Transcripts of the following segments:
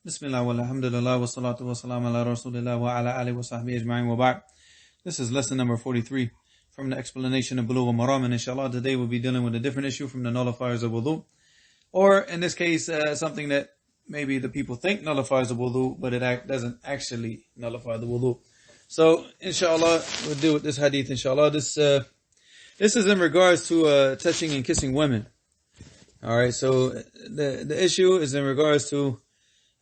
Bismillah walhamdulillah wa salatu wa salam ala rasulillah wa ala alihi wa sahbihi ajma'in wa ba'd. This is lesson number 43 from the explanation of Bulugh Al-Maram, and inshallah today we'll be dealing with a different issue from the nullifiers of Wudhu. Or in this case, something that maybe the people think nullifies the Wudhu, but it doesn't actually nullify the Wudhu. So inshallah we'll deal with this hadith inshallah. This is in regards to touching and kissing women. Alright, so the issue is in regards to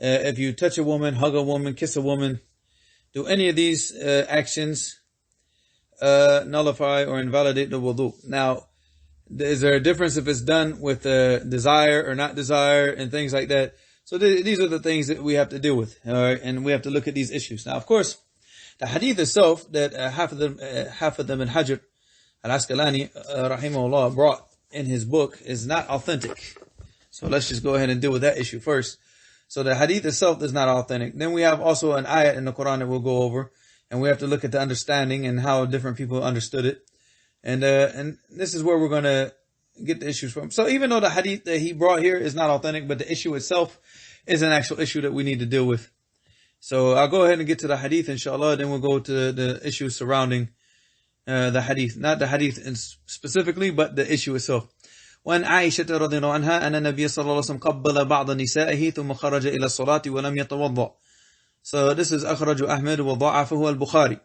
if you touch a woman, hug a woman, kiss a woman, do any of these actions nullify or invalidate the wudu? Now, is there a difference if it's done with desire or not desire and things like that? So these are the things that we have to deal with, all right? And we have to look at these issues. Now, of course, the hadith itself that Hafidh ibn Hajar al-Asqalani rahimahullah brought in his book is not authentic. So let's just go ahead and deal with that issue first. So the hadith itself is not authentic. Then we have also an ayat in the Quran that we'll go over, and we have to look at the understanding and how different people understood it. And this is where we're going to get the issues from. So even though the hadith that he brought here is not authentic, but the issue itself is an actual issue that we need to deal with. So I'll go ahead and get to the hadith inshallah, then we'll go to the issues surrounding the hadith. Not the hadith specifically, but the issue itself. وأن عائشة رضي الله عنها أن النبي صلى الله عليه وسلم قبل بعض نسائه ثم خرج إلى الصلاة ولم يتوضأ. So this is أخرج أحمد وضعفه البخاري.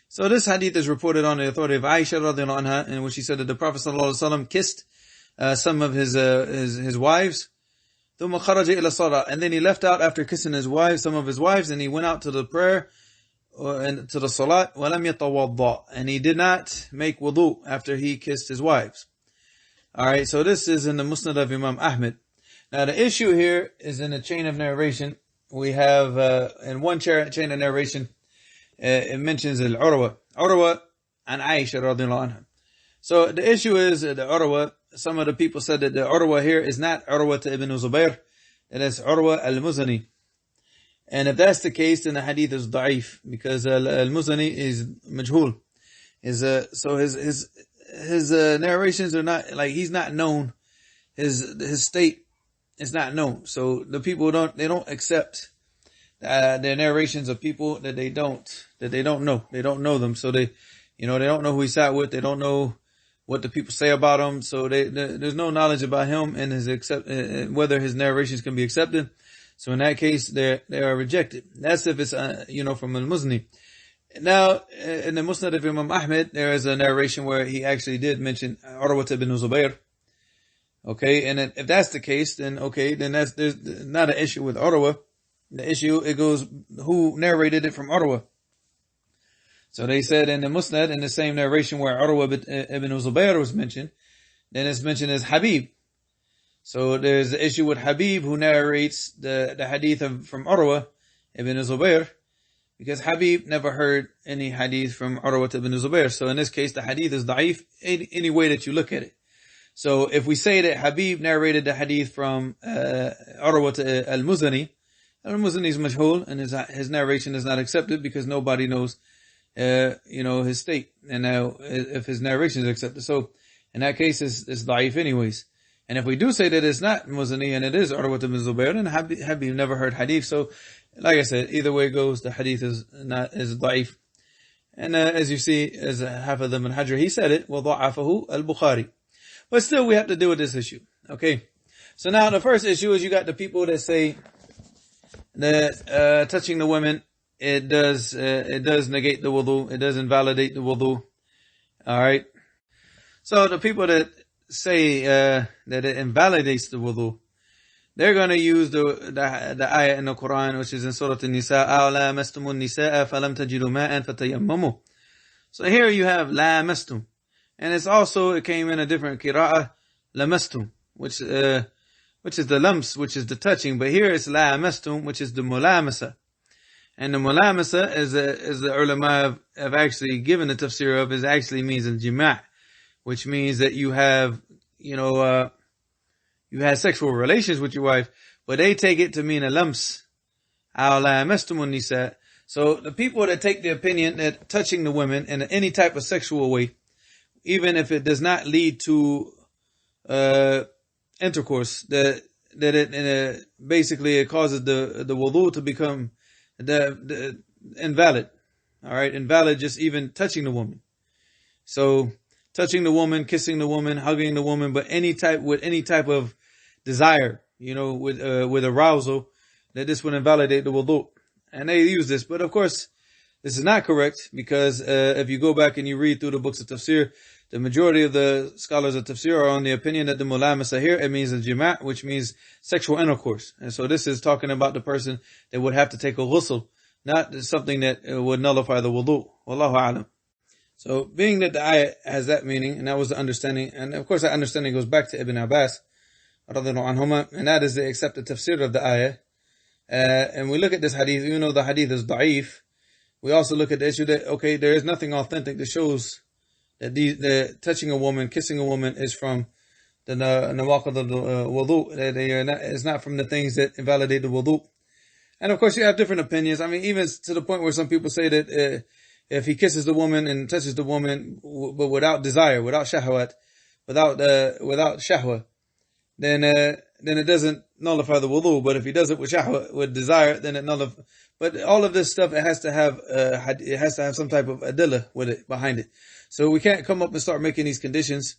So this hadith is reported on the authority of Aisha رضي الله عنها, in which she said that the Prophet صلى الله عليه وسلم kissed some of his wives. ثم خرج إلى الصلاة, and then he left out after kissing some of his wives, and he went out to the prayer and to the salat. ولم يتوضأ, and he did not make wudu after he kissed his wives. Alright, so this is in the Musnad of Imam Ahmed. Now the issue here is in the chain of narration. We have, in one chain of narration, it mentions Urwa and Aisha radiallahu anha. So the issue is the Urwa, some of the people said that the Urwa here is not Urwa ibn Zubayr, it is Urwa al-Muzani. And if that's the case, then the hadith is da'if, because al-Muzani is majhul. So his narrations are not, like, he's not known. His state is not known. So the people don't accept their narrations of people that they don't know. They don't know them. So they don't know who he sat with. They don't know what the people say about him. So there's no knowledge about him and whether his narrations can be accepted. So in that case, they are rejected. That's if it's, from al-Muzni. Now, in the Musnad of Imam Ahmed, there is a narration where he actually did mention Urwa ibn Zubayr. Okay, and if that's the case, then there's not an issue with Urwa. The issue, it goes, who narrated it from Urwa? So they said in the Musnad, in the same narration where Urwa ibn Zubayr was mentioned, then it's mentioned as Habib. So there's the issue with Habib, who narrates the hadith from Urwa ibn Zubayr, because Habib never heard any hadith from Urwa ibn Zubayr. So in this case, the hadith is da'if any way that you look at it. So if we say that Habib narrated the hadith from Urwa al-Muzani, al-Muzani is majhul, and his narration is not accepted because nobody knows, his state, and now if his narration is accepted. So in that case, it's da'if anyways. And if we do say that it's not Muzani and it is Urwa ibn Zubayr, then Habib never heard hadith. So like I said, either way it goes, the hadith is da'if. And as you see, as Hafidh ibn Hajar, he said it, وَضَعَفَهُ الْبُخَارِ. But still, we have to deal with this issue. Okay? So now the first issue is you got the people that say that touching the women, it does negate the wudu, it does invalidate the wudu. Alright? So the people that say that it invalidates the wudu, they're going to use the ayah in the Quran, which is in Surah An-Nisa, أَوْ لَامَسْتُمُ النِّسَاءَ فَلَمْ تَجِدُوا مَاءً فَتَيَمَّمُوا. So here you have لَامَسْتُم. And it came in a different qira'ah, لَمَسْتُم, which is the lumps, which is the touching. But here it's لَامَسْتُم, which is the mulamasa. And the mulamasa, as the ulama have actually given the tafsir of, is actually means al-jima', which means that you have, you had sexual relations with your wife, but they take it to mean a lumps. So the people that take the opinion that touching the women in any type of sexual way, even if it does not lead to intercourse, that basically it causes the wudu to become the invalid. All right, invalid just even touching the woman. So touching the woman, kissing the woman, hugging the woman, but any type of desire, with arousal, that this would invalidate the wudu. And they use this, but of course, this is not correct, because if you go back and you read through the books of tafsir, the majority of the scholars of tafsir are on the opinion that the mulamasa here, it means al-jima', which means sexual intercourse. And so this is talking about the person that would have to take a ghusl, not something that would nullify the wudu. Wallahu a'lam. So being that the ayah has that meaning, and that was the understanding, and of course that understanding goes back to Ibn Abbas, radiyallahu anhuma, and that is the accepted tafsir of the ayah. And we look at this hadith, even though the hadith is da'if, we also look at the issue that, okay, there is nothing authentic that shows that the touching a woman, kissing a woman is from the nawaqid of the wudu. It's not from the things that invalidate the wudu. And of course you have different opinions. I mean, even to the point where some people say that if he kisses the woman and touches the woman, but without desire, without shahwat, without shahwa, then it doesn't nullify the wudu. But if he does it with shahwa, with desire, then it nullifies. But all of this stuff, it has to have some type of adillah with it, behind it. So we can't come up and start making these conditions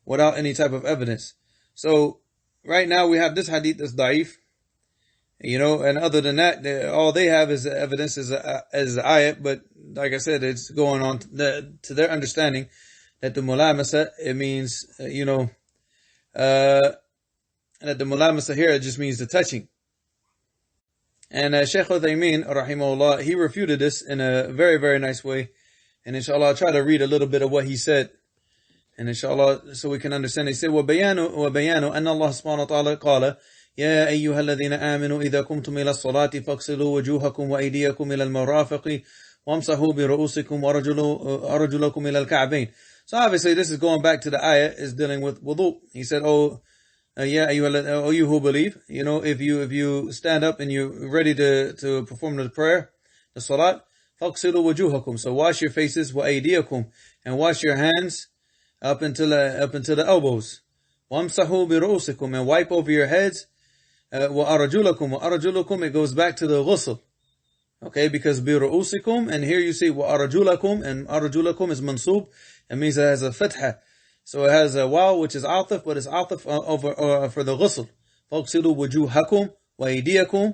without any type of evidence. So right now we have this hadith that's da'if, and other than that, all they have is evidence as ayat. But like I said, it's going on to their understanding that the mulamasa, it means, that the mulamasa here, it just means the touching. And Shaykh Uthaymeen, rahimahullah, he refuted this in a very, very nice way. And inshallah, I'll try to read a little bit of what he said. And inshallah, so we can understand. He said, وَبَيَانُ أَنَّ اللَّهَ سُبْحَانَهُ وَتَعَالَى قَالَ يَا أَيُّهَا الَّذِينَ آمِنُوا إِذَا قُمْتُمْ إِلَى الصَّلَاةِ فَاغْسِلُوا وُجُوهَكُمْ وَأَيْدِيَكُمْ إِلَى الْمَرَافِقِ وَامْسَحُوا بِرُؤُوسِكُمْ وَأَرْجُلَكُمْ إِلَى الْكَعْبَيْنِ. So obviously this is going back to the ayah, is dealing with wudu. He said, you who believe, if you stand up and you're ready to perform the prayer, the salat, فَاغْسِلُوا وُجُوهَكُمْ. So wash your faces, وَأَيْدِيَكُمْ, and wash your hands up until the elbows. وَامْسَحُوا بِرُؤُسِكُمْ, and wipe over your heads. وَأَرْجُلَكُمْ, it goes back to the ghusl. Okay, because بِرُؤُسِكُمْ, and here you see وَأَرْجُلَكُمْ, and أَرْجُلَكُم is mansub. It means it has a fatha. So it has a waw, which is atif, but it's atif over for the ghusl. فَاغْسِلُوا وُجُوهَكُمْ وَأَيْدِيَكُمْ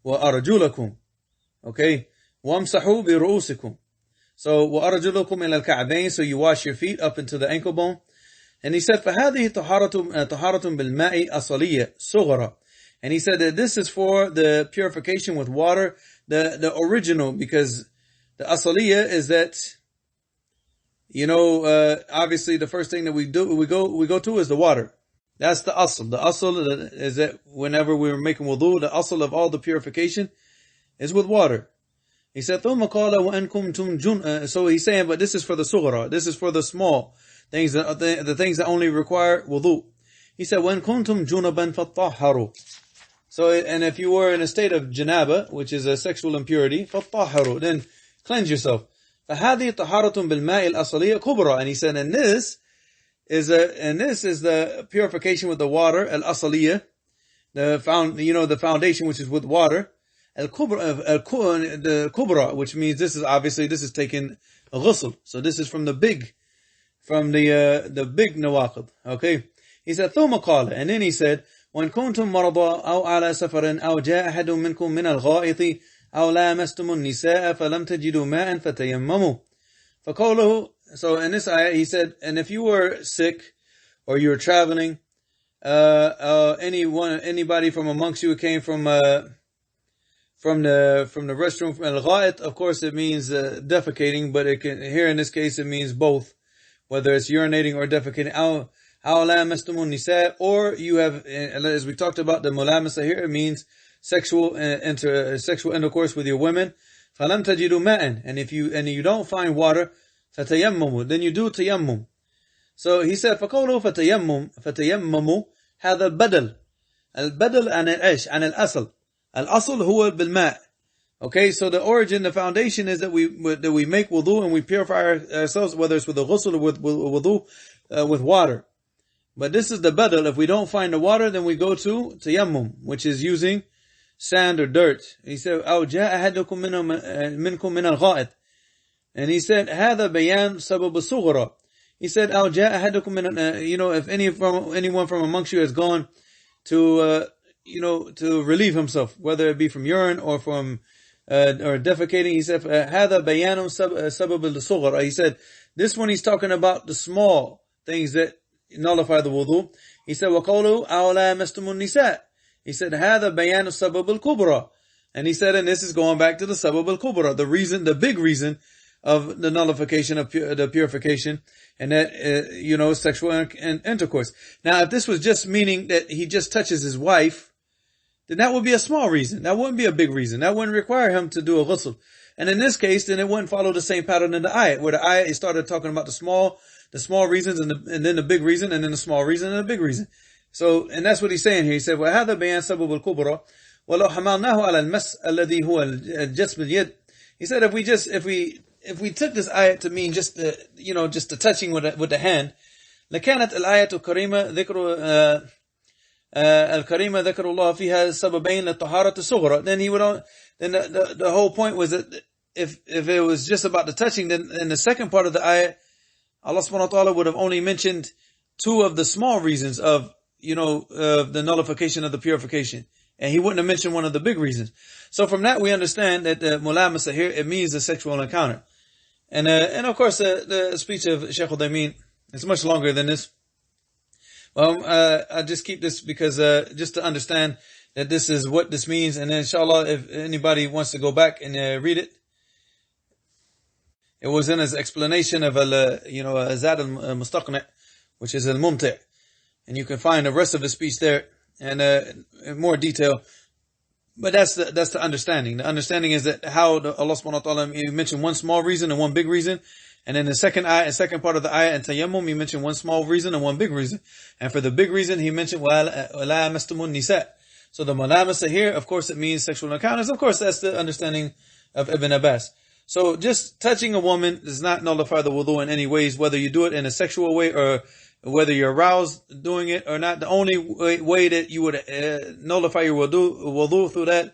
وَأَرْجُلَكُمْ. Okay, وَامْسَحُوا بِرُؤُسِكُمْ. So وَأَرْجُلَكُمْ إِلَى الْكَعْبَيْن, so you wash your feet up into the ankle bone. And he said, فَهَذِهِ طَهَارَةٌ بِالْمَاءِ أَصَلِيَّةٌ صُغْرًا. And he said that this is for the purification with water, the original, because the asaliyah is that, obviously the first thing that we go to is the water. That's the asl. The asl is that whenever we're making wudu, the asl of all the purification is with water. He said, ثُمَّ قَالَ وَأَنْ كُنْتُمْ so he's saying, but this is for the sughra. This is for the small things, the things that only require wudu. He said, وَأَنْ كُنْتُمْ جُنَبًا فَالطَّهَّرُوا. So, and if you were in a state of janaba, which is a sexual impurity, فَالطَّهَّرُوا, then cleanse yourself. فَهَذِهِ طَهَارَةٌ بِالْمَاءِ الْأَصَلِيَّةِ كُبْرًا. And he said, and this is the purification with the water, al-asaliyah, the foundation which is with water, the kubra, which means this is taking a ghusl. So this is from the big nawaqid. Okay. He said, ثُمَّ قَالَ, and then he said, وَإِن كُنْتُمْ مَرَضَىٰ أَوْ عَلَى سَفَرٍ أَوْ جَاءَ أَحَدٌ مِّنْكُم مِّنَ الْغَائِطِ أَوْ لَامَسْتُمُ النِّسَاءَ فَلَمْ تَجِدُوا مَاءً فَتَيَمَّمُوا. فَقَوْلُهُ, so in this ayah, he said, and if you were sick, or you were traveling, anybody from amongst you who came from the restroom, from al-gha'it, of course it means defecating, but here in this case it means both, whether it's urinating or defecating. أَوْ لَامَسْتُمُ النِّسَاءَ, or you have, as we talked about, the mulamasa here, it means sexual intercourse with your women. فَلَمْ تَجِدُوا مَاءً, and you don't find water, فَتَيَمَّمُوا, then you do tayammum. So he said, فَقَوْلُهُ فَتَيَمَّمُوا هذا البدل عن الأصل. الأصل هو بالماء. Okay, so the origin, the foundation is that we make wudu and we purify ourselves, whether it's with the ghusl or with wudu, with water. But this is the badal. If we don't find the water, then we go to tayammum, which is using sand or dirt. He said, أو جاء أحدكم منكم من الغائط. And he said, هذا بيان سبب الصغرى. He said, أو جاء أحدكم من, if anyone from amongst you has gone to, to relieve himself, whether it be from urine or from, or defecating. He said, هذا بيان سبب الصغرى. He said, this one he's talking about the small things that nullify the wudu. He said, وَقَوْلُهُ أَوْ لَا يَمَسْتُمُ النِّسَاءِ. He said, هذا بيان السبب الكبرى. And he said, and this is going back to the sabab al-kubra, the big reason of the nullification of the purification, and that, sexual intercourse. Now, if this was just meaning that he just touches his wife, then that would be a small reason. That wouldn't be a big reason. That wouldn't require him to do a ghusl. And in this case, then it wouldn't follow the same pattern in the ayat, where the ayat started talking about the small reasons, and then the big reason, and then the small reason, and the big reason. So, and that's what he's saying here. He said, وَهَذَا بَيَانْ سَبَبُ الْكُبْرَى وَلَوْ حَمَلْنَاهُ عَلَى الْمَسْ الَّذِي هُوَ الْجَسْمِ الْيَدِ. He said, if we took this ayat to mean just the touching with the hand, لكانت الآية كريمة ذكر الكريمة ذكر الله فيها سببين للطهارة الصغرى. Then the whole point was that if it was just about the touching, then in the second part of the ayat, Allah subhanahu wa ta'ala would have only mentioned two of the small reasons of the nullification of the purification. And he wouldn't have mentioned one of the big reasons. So from that we understand that the mulamasa here, it means a sexual encounter. And of course the speech of Shaykh Uthaymeen is much longer than this. Well, I just keep this because, just to understand that this is what this means. And then inshallah, if anybody wants to go back and read it, it was in his explanation of Zad al-Mustaqni', which is al-Mumti'. And you can find the rest of the speech there and in more detail. But that's the understanding. The understanding is that how Allah subhanahu wa ta'ala, he mentioned one small reason and one big reason. And then the second part of the ayah in tayammum, he mentioned one small reason and one big reason. And for the big reason, he mentioned وَلَا يَمَسْتُمُ النِّسَاءِ. So the malamasa here, of course, it means sexual encounters. Of course, that's the understanding of Ibn Abbas. So just touching a woman does not nullify the wudu in any ways, whether you do it in a sexual way or whether you're aroused doing it or not. The only way that you would nullify your wudu through that